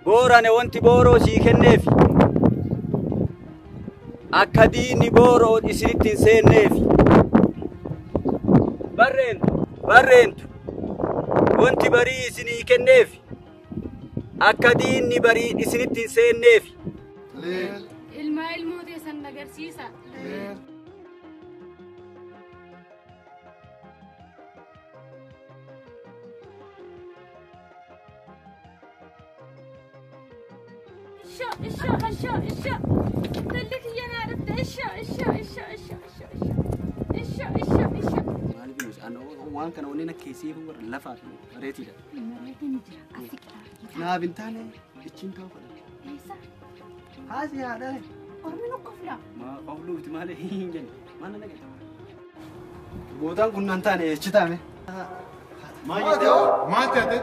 boorane wanti booroo sii kenneefi akka diinni booroo isinitti hin seenneefi barreentu wanti barii isinii kenneefi akka diinni barii isinitti hin seenneefi ilmaa ilmoo teessan agarsiisa. waan kana wanni nakkeesii fi warra lafaa fi bareetiidha. Naa bintaane ichiin ta'uu fedha. Haasi haadha. Ormi nu qofla. Maa qofluuti malee hin jenne. Maana nagata. Bootaan kun nan taane echi taame. Maal taate?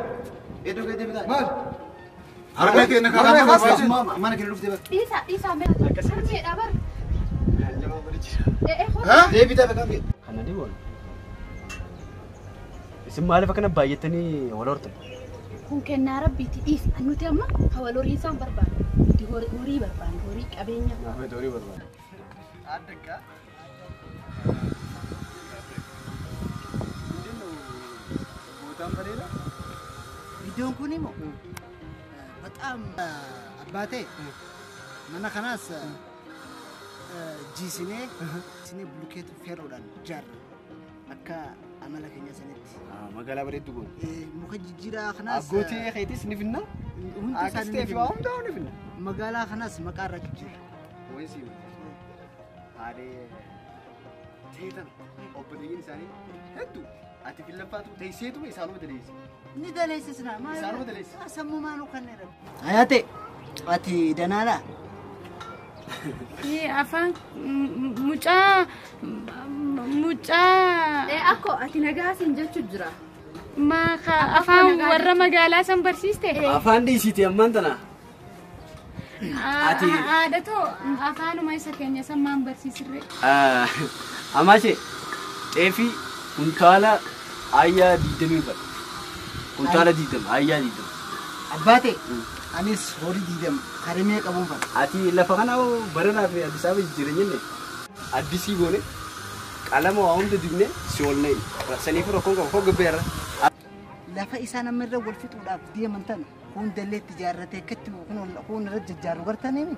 Eddoo gadi bitaa. Maal? Harka keenya karaa barbaachisu. Mana keenya dhuftee bakka. Dhiisaa harmeedha bar. Deebitaa bakka. Kana diiwwan. Isin maaliif akkana baay'attanii wal hortan? Kun kennaa rabbiiti dhiisi. Nuti amma hawal horii isaan barbaadu. Nuti horii barbaadu. Horii qabeenya. Horii barbaadu. Addaqaa. Bootaan bareeda. Iddoon kun immoo በጣም አባቴ mana kanas jisine bulukeetu feeroodhaan jaarra akka amala keenya sanitti. Magaalaa bareeddu goon. Muka jijjiiraa kanas Aggootii keetis ni finna. Akkastee fi waan hundaa ni finna. magaalaa kanas maqaa irra jijjiirra. Wayisi haadhee teetan obboleeyyiin isaanii hedduu ati filaffaatu teesseetuma isaanuma daleessi. Ni daleessisna maal? Isaanuma daleessi. Sammuu maanuu kanneen. Ayaate ati danaadha. Afaan mucaa Akko ati nagaasin jechuun jira. Maka afaan warra magaalaa san barsiiste. Afaan dhiisiti ammaan tana. Aadato afaanuma isa keenya san maan barsiisirre. Amaashee xeefii kuntaala ayyaa 20 bada. Kuntaala 20 ayyaa 20. Abbaate anis horii 20 karimee qabuun fadha. Ati lafa kana baranaa fi Addis Ababa jijjiiranii addisii goone qalama waa hunda dibne si oolnee saniif rakkoon qabu hogga beera. Lafa isaa namarra wal fixuudhaaf deeman tan kun dalleetti ijaarratee akkatti kun irra jajjaaru gartanii mi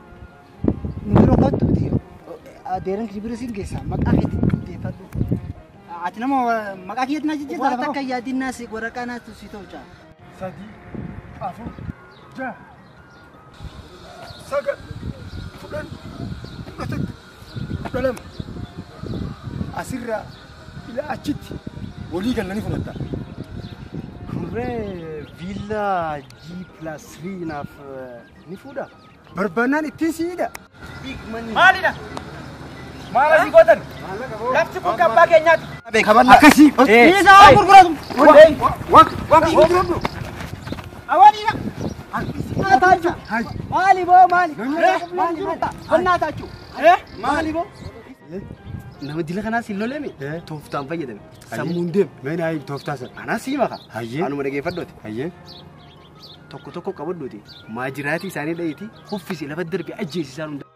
nurra kottu biti adeeran kibirisiin geessa maqaa keetti deeffadhu. Ati nama maqaa keetti na jijjiirta waan akka yaadinaa si waraqaa naatu si ta'u caa. Sadii, afur, jaha, sagal, 10, 11, 12. Asirraa ila achitti walii galanii fudhatta. Kurree viillaa G+3 naaf ni fuudha. Barbaannaan ittiin siidha. Maalidha? Maal asii gootan? Lafti kun kabbaa keenyaati. Akkasii. Isaa gurguratu. Waan gurguratu. Awwaaniidha. Maali boo maali? Maali bonnaatachu. Maali boo? Nama dila kanaas hin loleeme tooftaan fayyadame sammuun deemu. Meen ayi tooftaa sana. Anaa sii maka. Hayyee. Anuma dhageeffadhooti. Hayyee. Tokko qabadhooti. Maajiraatii isaanii dhayitii huffisi lafa darbe ajjeesisaan hunda.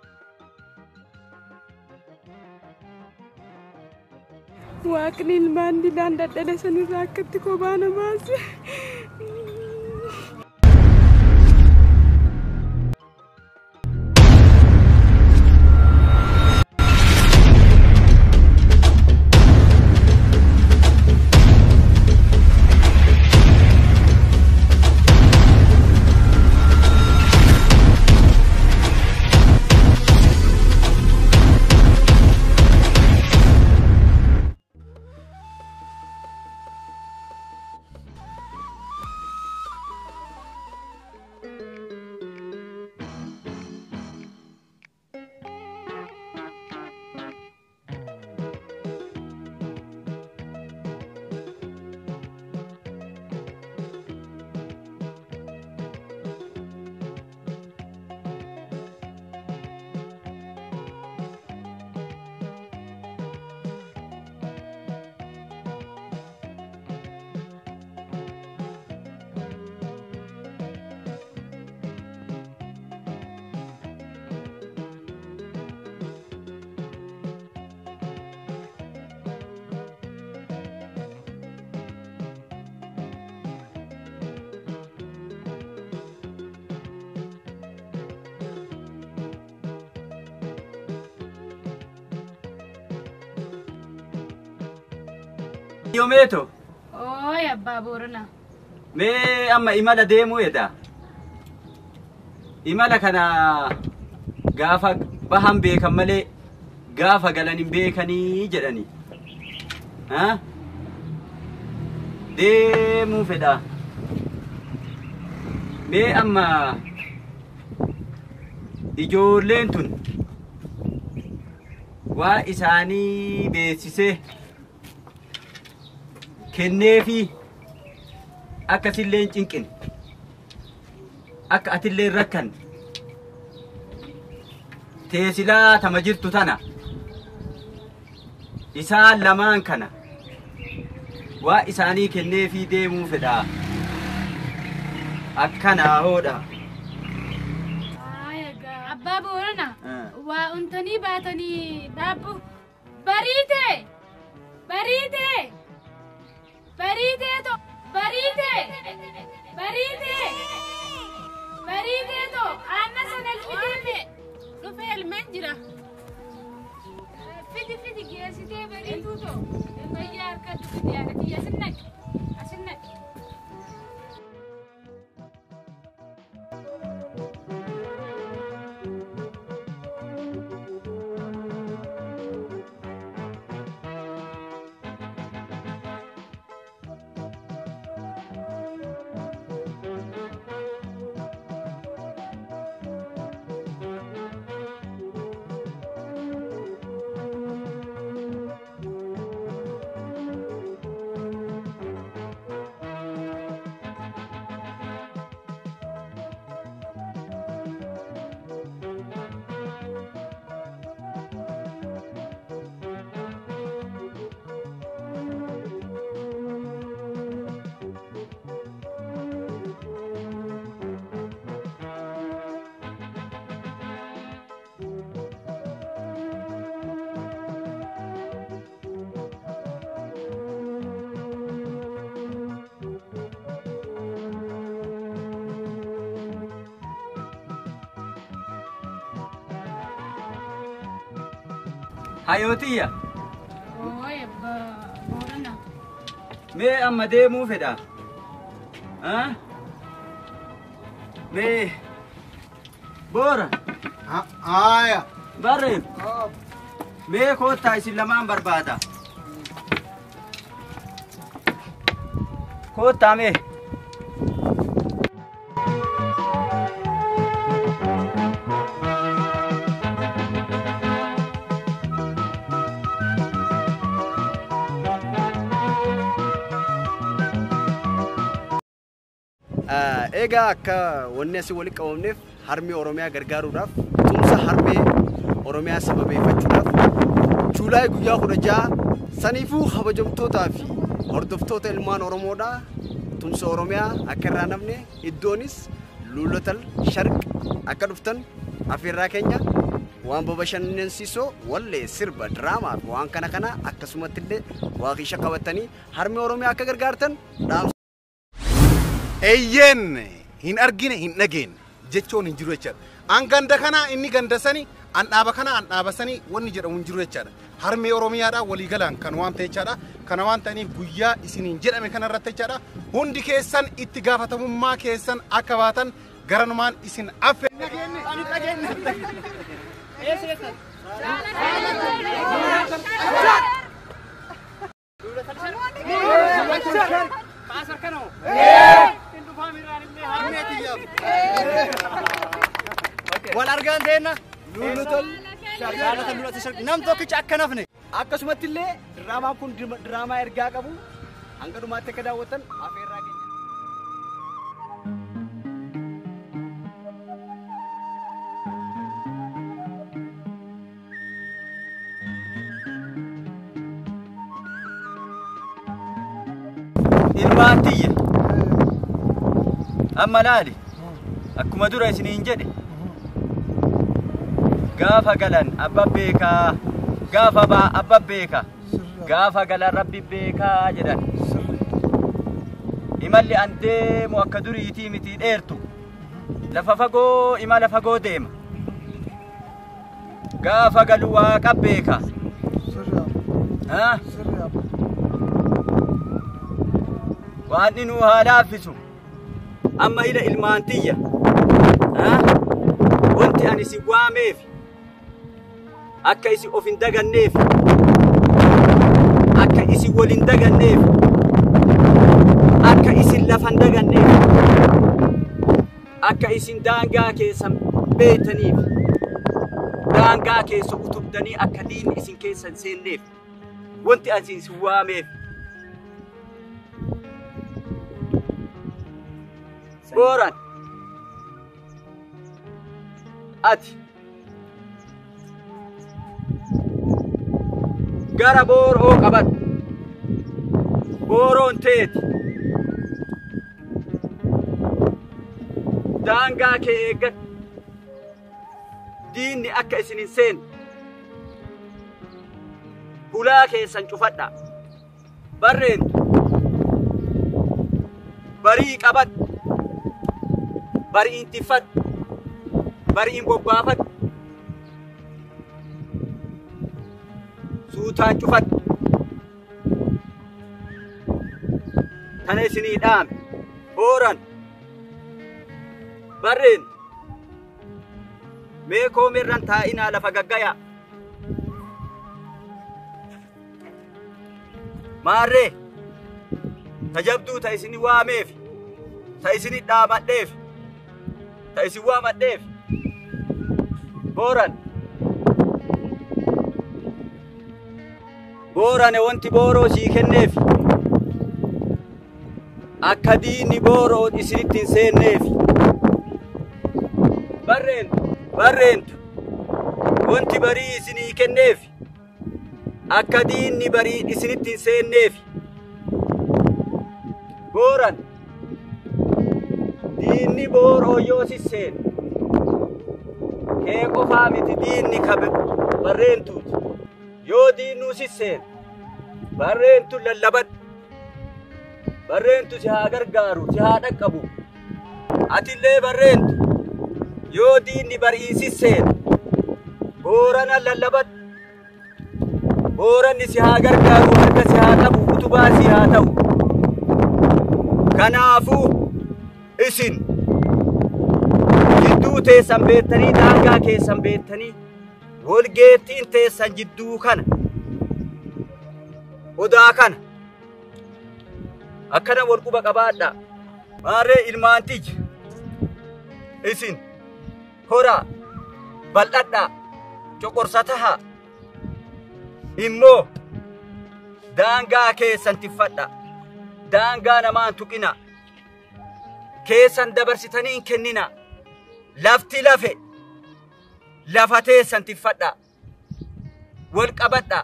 Waaqni ilmaan dilaan dadhale sanirraa akkatti kophaa na baase. Yomeeto. Ooy abbaa Booranaa. Mee amma imala deemuu edda. Imala kana gaafa bahan beekan malee gaafa galan hin beekanii jedhani. Ha? Deemuu fedha. Mee amma ijoolleen tun waa isaanii beeksisee kenneefi akkasillee hin cinqin akka atillee rakkan teesilaa tama jirtu tana isaan lamaan kana waa isaanii kenneefi deemuu fedha akkanaa hoodha. Abbaa Booranaa waa untanii baatanii dhaabbu bariite to bariite to aanna sagal fideeme dhufe elmen jira fidi geessitee bariituu to fayyaa harka dhufe yaadati asinnak Hayotiya. Ooy abbaa Booranaa. Mee amma deemuu fedha. Mee Boora. Aya. Barreef. Mee koottaa isin lamaan barbaada. Koottaa mee. Egaa akka wanni asii walitti qabamneef harmee Oromiyaa gargaaruudhaaf tumsa harmee Oromiyaa sababeeffachuudhaaf Juulaay guyyaa 16 saniifuu kabajamtootaa fi hordoftoota ilmaan Oromoodhaa tumsa Oromiyaa akka irraa namne iddoonis Luulatal Sharq akka dhuftan afeerraa keenya waan babashannansiisoo wallee sirba diraamaa fi waan kana akkasumatti illee waaqisha qabatanii harmee Oromiyaa akka gargaartan dhaamsa. Eyyen hin argine hin dhageen jechoon hin jiru jechaadha. An ganda kana inni ganda sani an dhaaba kana an dhaaba sani wanni jedhamu hin jiru jechaadha. Harmee Oromiyaadha walii galaan kan waan ta'e jechaadha. Kana waan ta'aniif guyyaa isiniin jedhame kana irratti jechaadha. Hundi keessan itti gaafatamummaa keessan akka baatan garanumaan isin affe. Wal argaan deena Luulatal Sharq nam tokkicha akka nafne akkasumatti illee diraamaan kun diraamaa ergaa qabu hanga dhumaatti akka daawwatan afeerraa keenya. Ilmaantiyya. Amma laali akkuma dura isiniin jedhe gaafa galan abba beekaa gaafa baa abba beekaa gaafa galan rabbi beekaa jedhan imalli an deemu akka duriitii miti dheertu lafa fagoo imala fagoo deema gaafa galu waaqa beekaa waan nu halaafisu amma ila ilmaantiyya wanti ani si waameef akka isi of hin daganneef akka isi wal hin daganneef akka isi lafan daganneef akka isin daangaa keessan beetaniif daangaa keessa utubdanii akka diinni isin keessan seenneef wanti ani si waameef Boran ati gara booroo qabat booroon teeti daangaa kee eeggat diinni akka isin hin seenne hulaa keessan cufadha barreentu barii qabat bariin tifat bariin bobbaafat suutaan cufat tana isinii dhaame Boran barreen mee koomirran taa'inaa lafa gaggaya maarree tajabduu ta isinii waameef ta isinii dhaamadheef ta isin waamadheef Boran wanti booroo sii kenneef akka diinni booroon isinitti hin seenneef barreentu wanti barii isinii kenneef akka diinni barii isinitti hin seenneef Boran diinni booroo yoo sisseen kee qofaa miti diinni kabe barreentuuti yoo diinnuu sisseen barreentu lallabad barreentu si haa gargaaru si haa dhaqqabu atillee barreentu yoo diinni barii sisseen boorana lallabad booranni si haa gargaaru harka si haa qabu utubaa si haa ta'u kanaafuu isin jidduu teessan beettanii daangaa keessan beettanii walgeettiin teessan jidduu kana odaa kana akkana wal quba qabaadha maarree ilmaantiyya isin horaa bal'adhaa coqorsatahaa immoo daangaa keessan tiffadha daangaa namaan tuqina keessan dabarsitanii hin kennina lafti lafe lafa teessan tiffadha wal qabadha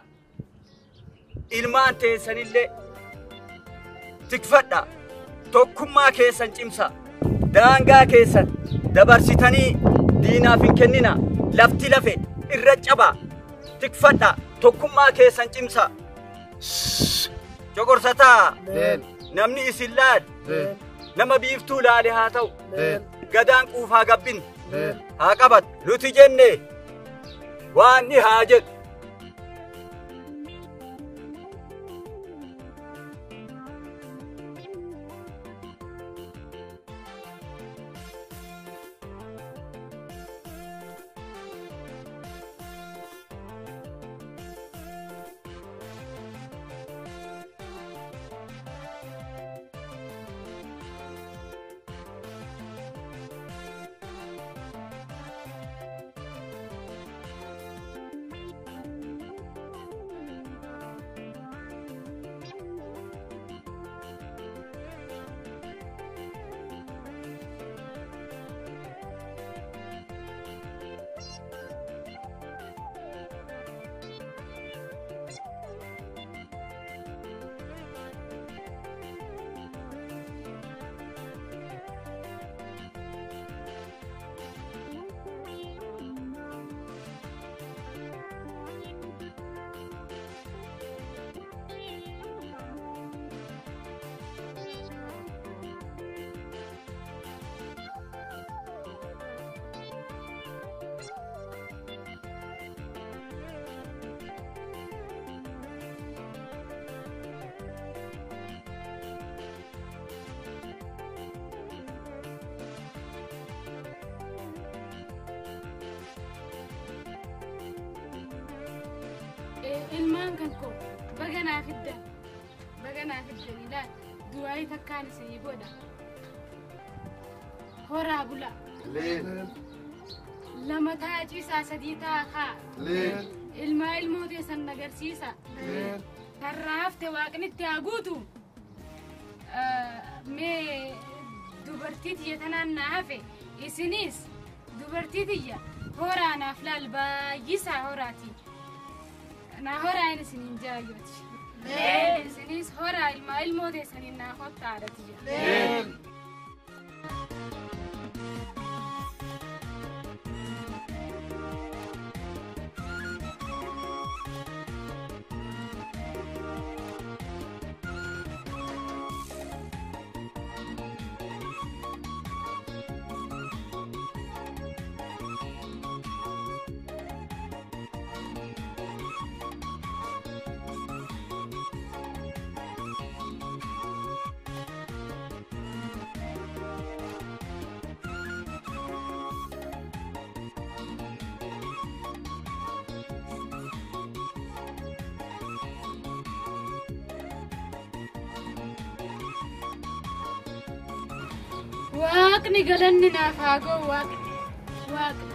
ilmaan teessanillee tikfadha tokkummaa keessan cimsa daangaa keessan dabarsitanii diinaaf hin kennina lafti lafe irra caba tikfadha tokkummaa keessan cimsa coqorsataa namni isin laal nama biiftuu laale haa ta'u gadaan quufaa gabbin haa qabat nuti jenne waan ni haa jedhu kanko bagana fiddan ila du'ai takkan si boda hora bula lama taji sa sadita kha ilmooti san nagarsiisa tarraafte waaqnitti haguutu mee dubartii tiyya tanaan na hafe isinis dubartii tiyya horaanaaf laal baay'isaa horaati na horaan isinin jaayyoti isinis horaa ilmooti isanin naa hottaadha tiyya waaqni galanni naaf haa ga'u waaqni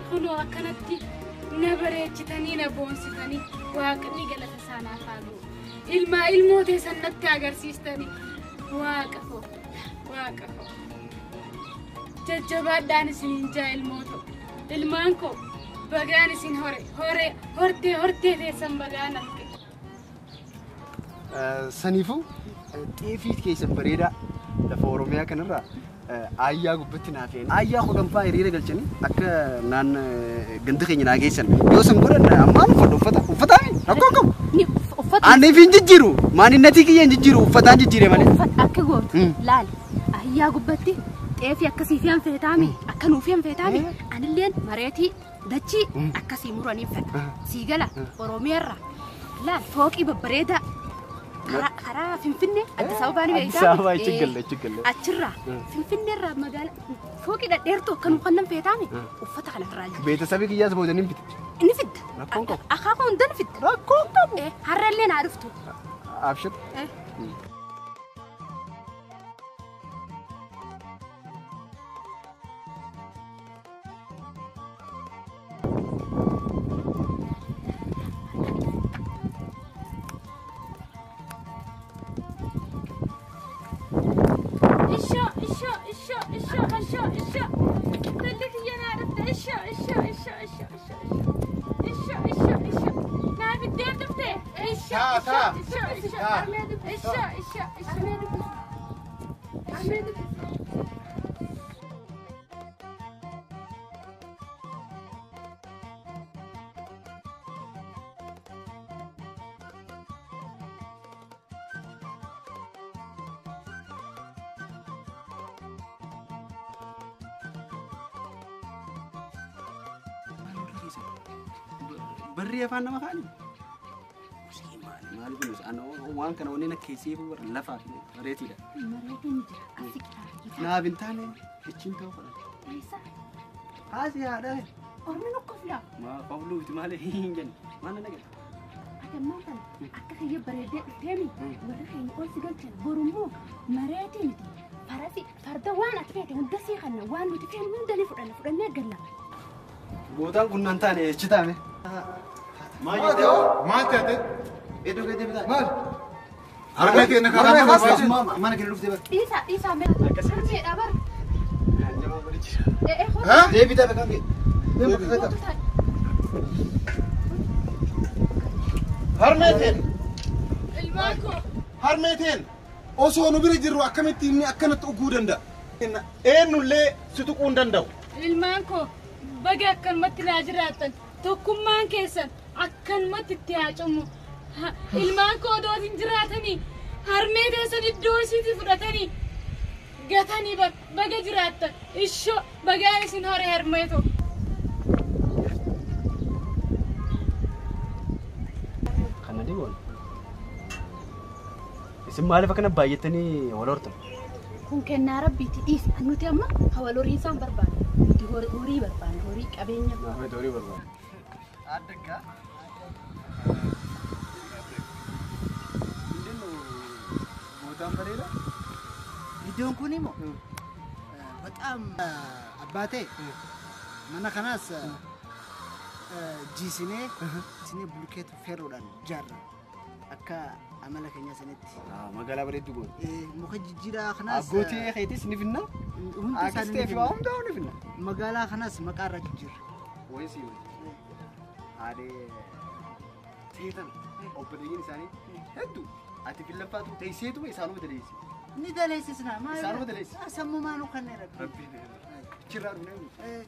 kunoo akkanatti na bareechitanii na boonsitanii waaqni galata isaa naaf haa ga'u ilmootee sannatti agarsiistanii waaqa koo jajjabaadhaan isiniin jaa ilmooto ilmaan koo bagaan isin hortee teessan bagaan arge saniifuu xeefii keessan bareedaa lafa Oromiyaa kanarraa ayyaa gubbatti naafeen ayyaa hodhanfaa hiriira galchanii akka naan ganda keenya naa geessan yoo san godhan ammaan uffataami rakkoo qabu aniif hin jijjiiru maaninnatii kiyya hin jijjiiru uffataan jijjiire malee akka gootu laali ayyaa gubbatti xeefii akkasii fi hanfeetaami akka nuufi hanfeetaami anilleen mareetii dachii akkasii muraniin fedha sii gala Oromiyaarraa laal fooqii babbareedaa karaa Finfinnee Addis Ababaa ni beektaa? Addis Ababaa ichi achirraa Finfinneerraa magaalaa fooqii dhadheertuu akka nuuf kannan feetaami uffata kanarraa jiru. Beetasabii kiyyaas boodanii hin fidde. Inni fidda. Rakkoon qabu. Akaakuu hundan fidda. Rakkoon qabu. Harrallee naa dhuftu. Abshir. بري أفعل ما خالي. مالي بنوس أنا وان كنا ونينا كيسيف ورلفا ريتي لا. نا بنتاني إتشين توفلا. هذه هذا. أرمي نقفلا. ما قبلو تمالي هينجن ما أنا نقول. أكمل مثلا أكخي بريدة تامي ورخي نقول سجلت برمو مراتي نتي فراسي فردا وانا تفيت وندسي خلنا وان وتفهم من دلي فرنا قلنا. بوتان كنا نتاني إتشتامي. ما جدّو ما تأتي إدو كده بتاع مال أرميتي إنك أرمي ما أنا كده لفت بس إيسا من أكسر أبر ها ليه بتاع بكام هرميتين الماكو هرميتين أوسو نبري جرو أكمل تيمني أكنت أقودن دا إن نللي ستكون دندو الماكو بقى أكن متلاجراتن tokkummaan keessan akkanumatti itti haacamu ilmaan koo dootiin jiraatanii harmee teessan iddoo isiitii fudhatanii gatanii baga jiraattan ishoo bagaan isin hore harmeeto. Kana diiwwan isin maaliif akkana baay'atanii wal hortan? Kun kennaa rabbiiti dhiis nuti amma hawal horii isaan barbaada nuti horii barbaada horii qabeenya. Horii barbaada. Adda Bukan pada Iddoon kun immoo በጣም አባቴ mana kanas jiisnee bulkeet feeroodhaan jaarra akka amala keenya sanitti magaalaa bareedduu goon muka jijjiiraa kanas abbootii keetis ni finna akkastee fi waan hundaa ni finna magaalaa kanas maqaa irra jijjiirra waysi haadee teetan obboleeyyiin isaanii hedduu ati filaffaatu teesseetu isaanuma daleessi ni daleessisna maa isaanuma daleessi sammumaanu kanneen rabbiin chirraa dhunee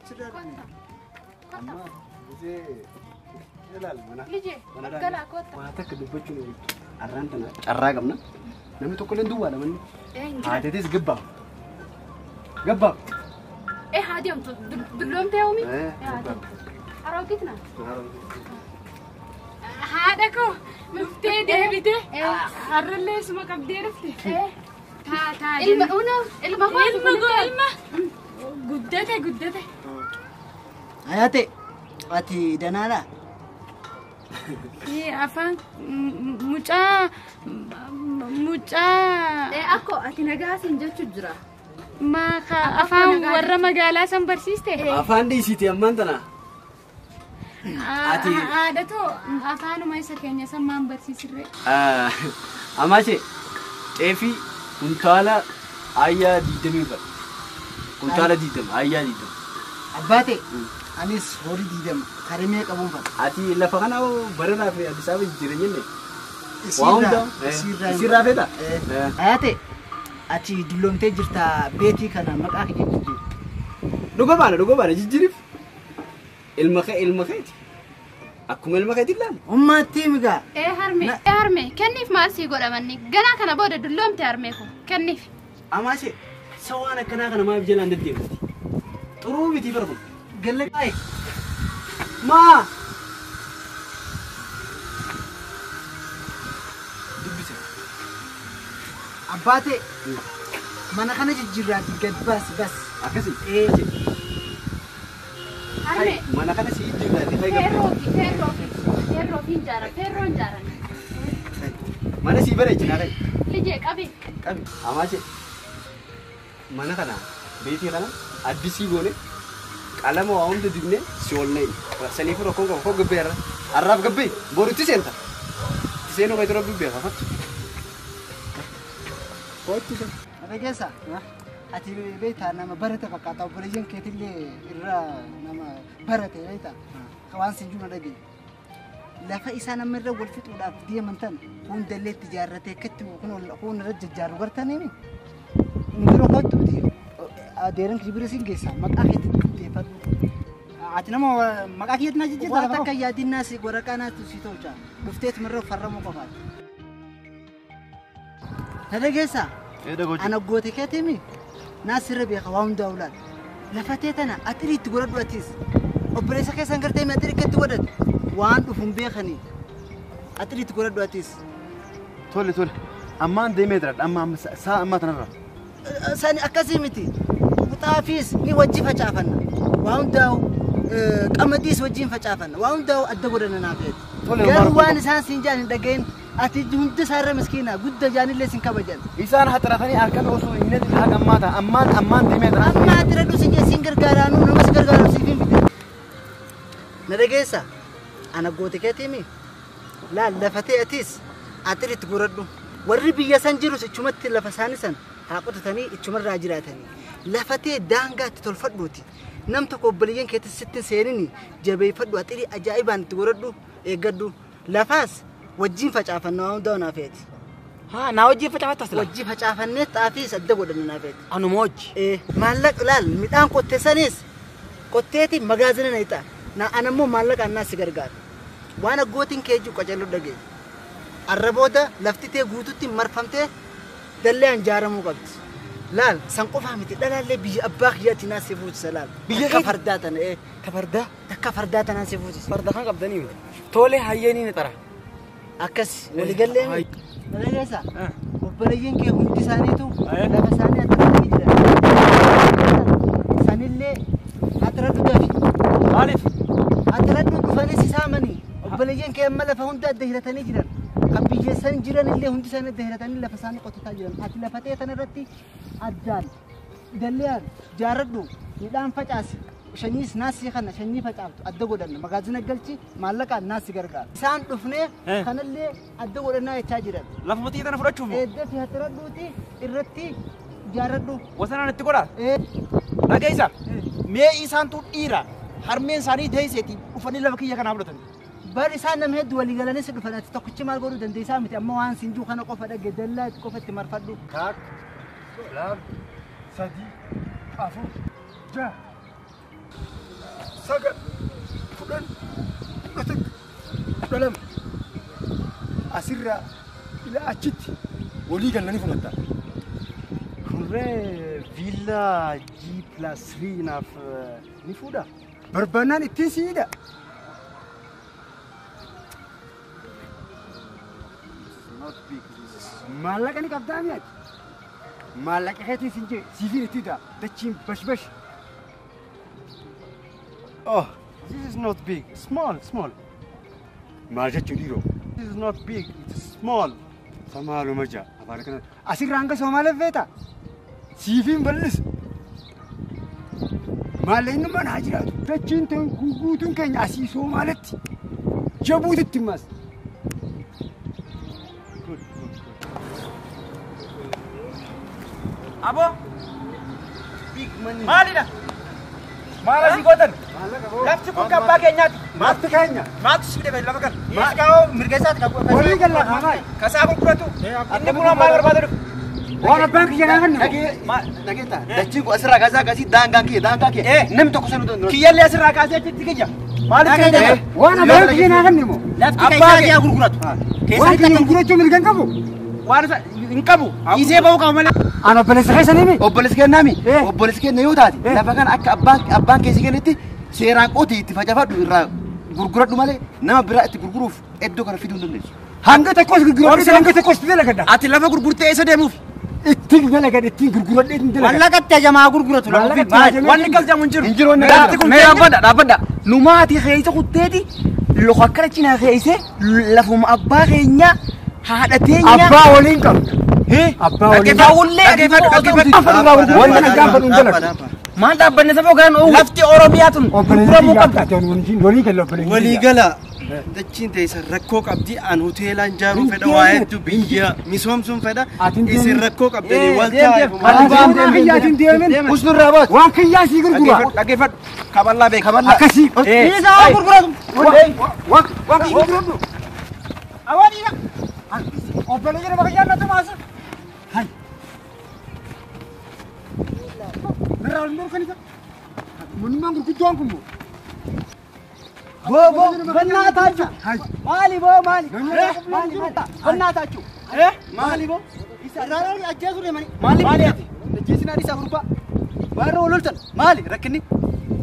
chirraa dhunee amma gisee ilaal mana Lije, galaa koota. waan takka dubbachuun arraan tana carraa qabna namni tokko illee duwwaadha manni haateetis gabbaa haadiamtu dulloomtee uumi harookitna haadha koo dhuftee deebite harrallee isuma qabdee dhufte ilma koo ilma guddate ayate ati danaadha afaan mucaa akko ati nagaasin jechu jira maka afaan warra magaalaa san barsiiste afaan dhiisiiti ammaan tana ati haadhato afaanuma isa keenya san maan barsiisirre amaache xeefii kuntaala ayyaa 20 fadha kuntaala 20 ayyaa 20 abbaate anis horii 20 karimee qabuun fadha ati lafa kana bareedaa fi Addis Ababa jireenyenne waan hundaa isirraa feeta ayate ati dulloomtee jirta beetii kana maqaa kee jijjiir dhuga baana jijjiirif ilma keeti akkuma ilma keeti ilaali ummaatti migaa harme kenniif maal sii godhamanni ganaa kana booda dulloomte harmee ko kenniif amaashe sawaan akkanaa kana maaf jalaan deddeemti xuruu miti barbu gallaqaaye maa dubbise abbaate mana kana jijjiirraati gad bas akkasi harme mana kana si jijjiirraati fay gabbe feerroofiin jaaran feerroon jaaran mana si bareechina kai Lije qabi amaashe mana kana beetii kana addisii goone qalama waa hunda dibne si olnee saniif rakkoon qaba koo gabbee arraaf gabbee borutti seenta seenuu kai torobbii beeka fattu kootti sun ana keessa ati beektaa nama barate fakkaata obboleeyyan keetillee irraa nama barate beektaa waan sin juna dhagee lafa isaa nama irra wal fixuudhaaf deeman tan hundallee itti jaarratee akkatti kun irra jajjaaru gartanii Mungkin kau tu dia, dereng kibir sih gesa, maka kita depan. Atina mau maka kita nasi jadi. Wah tak kayak di nasi, gua rakana tu situ aja. Buftet merah farra mau kau. Ada gesa. Anak gua tiket ini, nasi lebih kawam daulat. Lefatnya tanah, atiri tu gua dua tis. Operasi kayak sangkar temi atiri ketu gua dat. Wan tu fumbe khani. Atiri tu gua dua tis. Tole. Aman demetrat, sa amma tanara. Sani akazimiti utafis ni wajib facafana waundau qamadis wajib facafana waundau addagodana nafet garwan san sinjan dagain ati junde sarre miskina gudda jani lesin kabajan isan hatrafani arkan osu innet hagamata amman demetrat amma tiradu sinje singar garanu namas gargaru sifin bide nadagesa ana gote ketimi la lafate atis atrit guradu warri biya sanjiru chumatti lafasanisan haaqotatanii ichuma irraa jiraatanii lafatee daangaa itti tolfadhuuti nam tokko obboleeyyan keetti sitti seenini jabeeffadhu axirii ajaa'ibaan itti godhadhu eeggadhu lafaas wajjiin facaafannaa waan hundaa naafeeti. Haa naa wajjiin facaafattas la. Wajjii facaafannee xaafiis adda godhanna naafeeti. Anuma wajji. Maallaqa laal midhaan qottee sanis qotteeti magaazina na ixa na anammoo maallaqa annaa si gargaara waan aggootiin keejju qacellu dhagee arrabooda laftitee guututti marfamtee دلّي جارمو قبض لال سنقفها متي لا بيجي أباخ ياتي ناس يفوت سلال بيجي كفرداتنا إيه كفرداتنا ناس يفوت فردا خان قبضني تولي هيني نترى أكس ولي قال لي ولا جالسة وبريين كي هم تسانيتو لا بساني أترى جدا ساني اللي أترى دافي أترى دفني سامني وبريين كي أملا فهم تأدي هلا تاني جدا كم بيجي keessan jiran illee hundi isaanii deeratanii lafa isaanii qotataa jiran. Ati lafa ta'e kana irratti addaan dalliyaan jaaradhu midhaan facaasi. Shaniis naasii kana shanii facaaftu adda godhanna magaazina galchi maallaqaan naasi gargaara. Isaan dhufnee kanallee adda godhannaa jechaa jiran. Lafa matii kana fudhachuuf Eedda fi hatiradhuuti irratti jaaradhu. wasanaan itti godha. Dhageessa. Mee isaantu dhiira harmeen isaanii deeyiseeti dhufanii lafa kiyya kanaa fudhatan. Bar isaan nama hedduu walii galaniis dhufan ati tokkichi maal godhuu dandeessaa miti amma waan sinjuu kana qofa dhagge dallaa qofa itti marfadhu. Kaak, lam, sadi, afur, ja, sagal, kudhan, kudha tokko, kudha lama. Asirraa ila achitti walii galanii fudhatta. Kurree viillaa G+3 naaf ni fuudha. Barbaannaan ittiin siidha. Maallaqa ni qabdaa mi'aati. Maallaqa keetiin sin jee siifin itti hidha. Dachiin bash. Oh, this is not big. Small. Maal jechuun dhiiroo? This is not big. It's small. Samaaluma jaa. Afaan kana asirraa hanga Somaaliif feeta. Siifin bal'is. Maallaqni mana haa jiraatu. Dachiin ta'in guutuun keenya asii Somaalitti. Jabuutitti mas. Abo maalidha? Maal asii gootan? Lafti kun kabbaa keenyaati. Maaltu keenya? Maaltu si fide lafa kana? Maal kaa'oo mirgeessaati qabu. Walii galla haamaay. Kasaa gurguratu. Inni kun maal barbaadu dhufu? Waan abbaan kiyya kan kennu. Dhageetta. Dachiin kun asirraa kaasee akkasii daangaan kiyya. Namni tokko sanuu danda'u. Kiyyallee asirraa kaasee achitti kiyya. Maaliif kiyya? Waan abbaan kiyya kan kennu immoo. Lafti keessaa gurguratu. Waan kiyya gurgurachuu mirga hin qabu. Waan hin qabu. Isee ba'uu qaba malee. Ana obboleessa keessanii mi? Obboleessi kennaami. Obboleessi kenna yoo taate lafa kana akka abbaan keessi kennetti seeraan qotii itti facafadhu irraa gurguradhu malee nama biraa itti gurguruuf iddoo kana fiduu hin dandeessu. Hanga tokkos gurguradhu hanga tokkos itti dalagadha. Ati lafa gurgurtee eessa deemuuf? Itti dalagadha ittiin gurguradhee ittiin dalagadha. Wallaqatti ajamaa gurguratu. Wanni galchamu hin jiru. Hin jiru inni Lafti kun dhaabbadha. Numaati keessa kutteeti loka akkana cinaa keessa lafuma abbaa keenya haadha teenya. Abbaa waliin qabda. Abbaa waliin qabda. Maal dhaabbanne saba ogaan oolu. Lafti Oromiyaa tun gurguramuu qabda. Walii gala obboleessi. Walii gala. Dachiin teessa rakkoo qabdi an hoteelaan ijaaruu fedha waa hedduu biyya misoomsuun fedha isin rakkoo qabdanii wal taa'e. Usnurraa baatu. Waan kiyyaa sii gurgura. Dhaggeeffadhu. Kaballaa beeka. Akkasii. Isaa waan gurguratu. Waan kiyyaa gurguratu. Awaaniidha. Obboleeyyi nama kiyyaa natti maasa. Hai. Birraa waliin dorkanisa. Munummaan gurguddaan kun moo? በእናታችሁ ማሊ ማሊ በእናታችሁ ማሊ ቦ ይሰራራ አጀዙ ለማኒ ማሊ ጀሲና ዲሳ ጉርባ ባሮ ወልተን ማሊ ረክኒ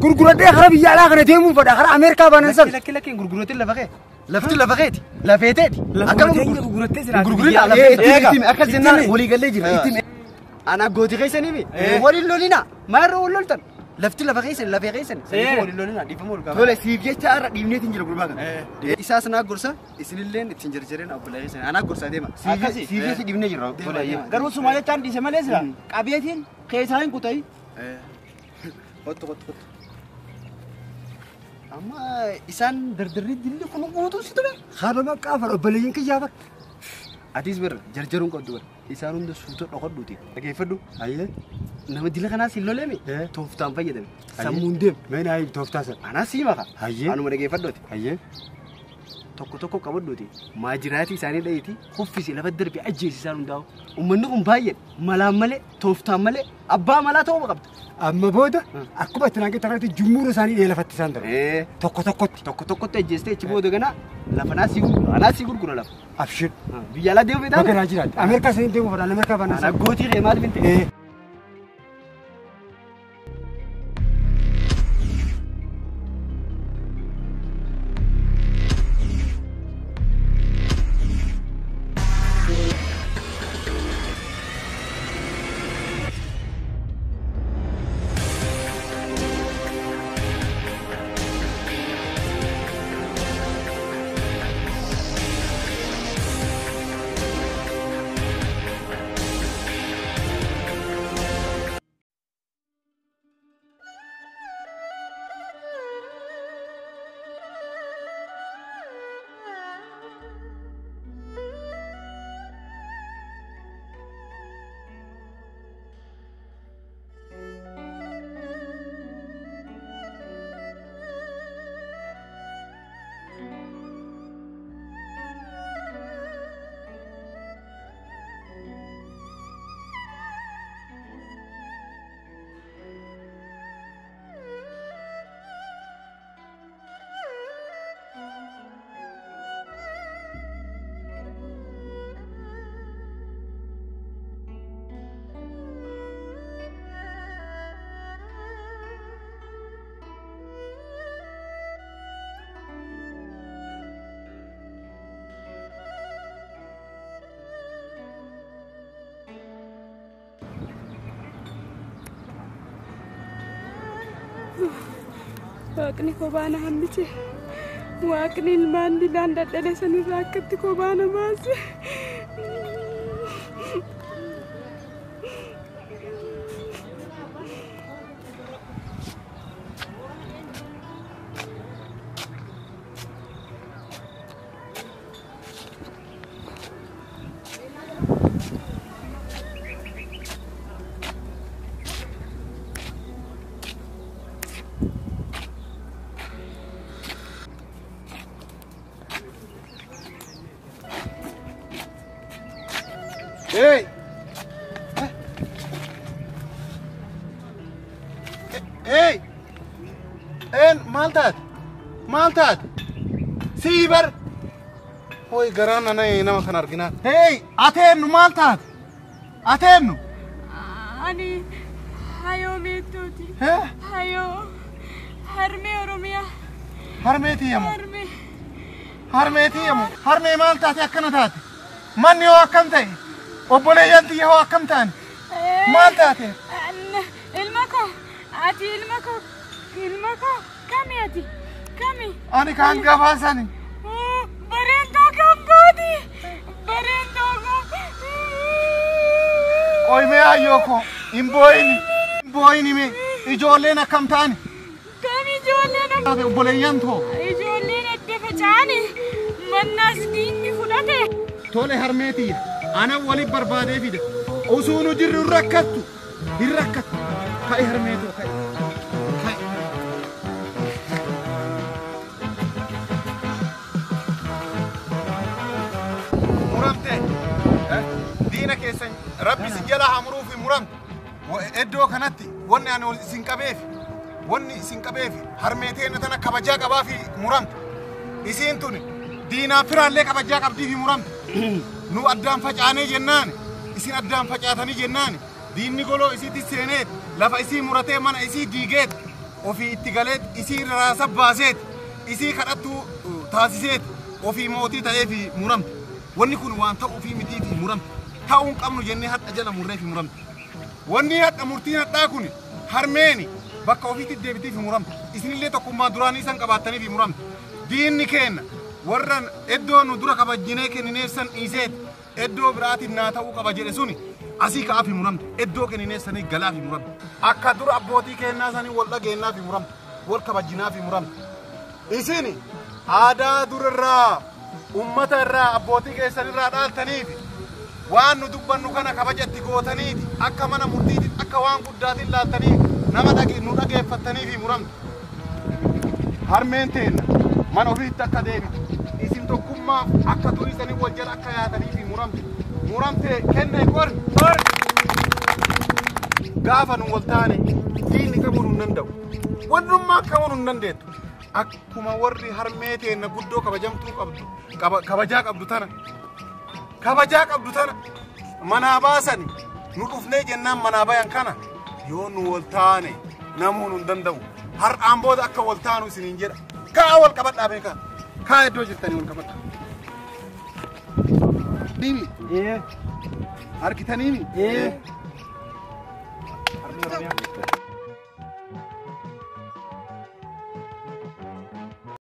gurguradhee hara biyya alaa kana deemuun fedha hara Ameerikaa baanan san. Lakkii gurguratiin lafti lafaqeeti lafeeteeti akkama gurgurattee jira. gurgurin lafeeteeti akka jennaan walii gallee jira. Ana gooti keessanii mi waliin lolina maarra wal loltan. Lafti lafa keessan lafee keessan waliin lolina dhiifamu ol qaba. Tole siif jecha irra dhiibneetiin jira gurbaa kana. Isaas naa gorsa isinillee ittiin jarjareen obbolaa keessan anaa gorsaa deema. Siif jecha dhiibnee jira. Garuu suma jechaan dhiise malee sira qabeetiin keessaa hin kutai. Kottu. Amma isaan dardarrii dilli kun guutuu si ture. Haadha maqaa fara obboleeyyiin kiyyaa bakka. Atis bira jarjaruun qabdu bira. Isaan hunda suutoo dhokodhuuti. Dhageeffadhu. Hayyee. Nama dila kanaas hin loleemi. Tooftaan fayyadame. Sammuun deem. Mee naa tooftaa san. Anaa sii maka. Hayyee. Anuma dhageeffadhooti. Hayyee. Tokko qabadhuuti. Maajiraatii isaanii dhayiiti. Kuffisi lafa darbi ajjeesi isaan hundaa'u. Uummanni kun baay'een malaan malee tooftaan malee abbaa malaa ta'uu qabda. Amma booda akkuma itti naanqee tafarratti jummuura isaanii dheelafatti isaan ture. Tokkotti ajjeestee achi booda ganaa lafa naa sii gurgura. Anaa sii gurgura lafa. Abshir. Biyya alaa deemuu feetaa? Bakka naa jiraatti. Ameerikaa sanii deemuu fedhaan Ameerikaa baanan san. Gootii qe'ee maaliif hin ta'e? Waaqni kobaana hambise. Waaqni ilmaan dilaan dadhale sanirraa akkatti kobaana baase. Hey! Hey! En maltat! Maltat! Siibar! Hoy garana nay nama kan argina. Hey! Atennu maltat! Atennu! Ani hayo meetuuti. Heh? Hayo harmee Oromiyaa. Harmeeti yamu. Harmeeti yamu. Harmee maal taate akkana taate? Manni yoo akkam ta'e? Obboleeyyan xiyya hoo akkam ta'an? Maal taate? Ilma koo ati ilma koo kami ati kami? Ani kan gabaasani. Bareeddoo gambooti bareeddoo Oy mee ayyoo koo hin booyini mee ijoolleen akkam ta'ani? Kami ijoolleen Taate obboleeyyan too? ijoolleen adda faca'ani mannaas diinni fudhate. Tole harmeetiyya. Ana wali barbaadee fide. Osoo nu jirru hin rakkattu. Ka'e harmeetoo ka'e. Muramte. Diina keessan rabbi si jala hamuruuf muramte. Iddoo kanatti wanni ani isin qabeef harmeeteen tana kabajaa qabaa fi muramte. Isiin tuni diinaa firaallee kabajaa qabdii fi muramte. Nu addaan facaanee jennaan isin addaan facaatanii jennaan diinni goloo isiitti seeneet lafa isii muratee mana isii diigeet ofii itti galeet isii raasa baaseet isii kadhattuu taasiseet ofii mootii ta'ee fi muramte. Wanni kun waan ta'uu fi mitii fi muramte. Ta'uun qabnu jennee hadha jala murree fi muramte. Wanni hadha murtiin hadhaa kun harmeeni bakka ofiitti deebitii fi muramte. Isinillee tokkummaa duraanii isan qabaattanii fi muramte. Diinni kenna warran iddoo nu dura kabajjinee kennineessan dhiiseet iddoo biraatiin naa ta'uu qaba jedhe suni asii ka'aa fi muramte iddoo kennineessanii galaa fi muramte akka dura abbootii kennaa sanii wal dhageennaa fi muramte wal kabajjinaa fi muramte isini aadaa durarraa ummata irraa abbootii keessanirraa dhaaltaniifi waan nu dubbannu kana kabajatti gootaniiti akka mana murtiitti akka waan guddaatiin laaltaniif nama nu dhageeffattanii fi muramte harmeen teenna mana ofiitti akka deebitu isin tokkummaa akka turisanii wal jala akka yaatanii fi muramte kenne qor gaafa nu wal taane diinni kamuu nu danda'u wannummaa kamuu nu dandeettu akkuma warri harmee teenna guddoo kabajamtuu qabdu kabajaa qabdu tana manaa baasani nu dhufnee jennaan manaa bayan kana yoo nu wal taane namuu nu danda'u har'aan booda akka wal taanu isiniin jedha kaa wal qabadhaa beekaa kaa iddoo jirtanii wal qabadhaa. Nimi? Harkitaniimi? Harmee Oromiyaa.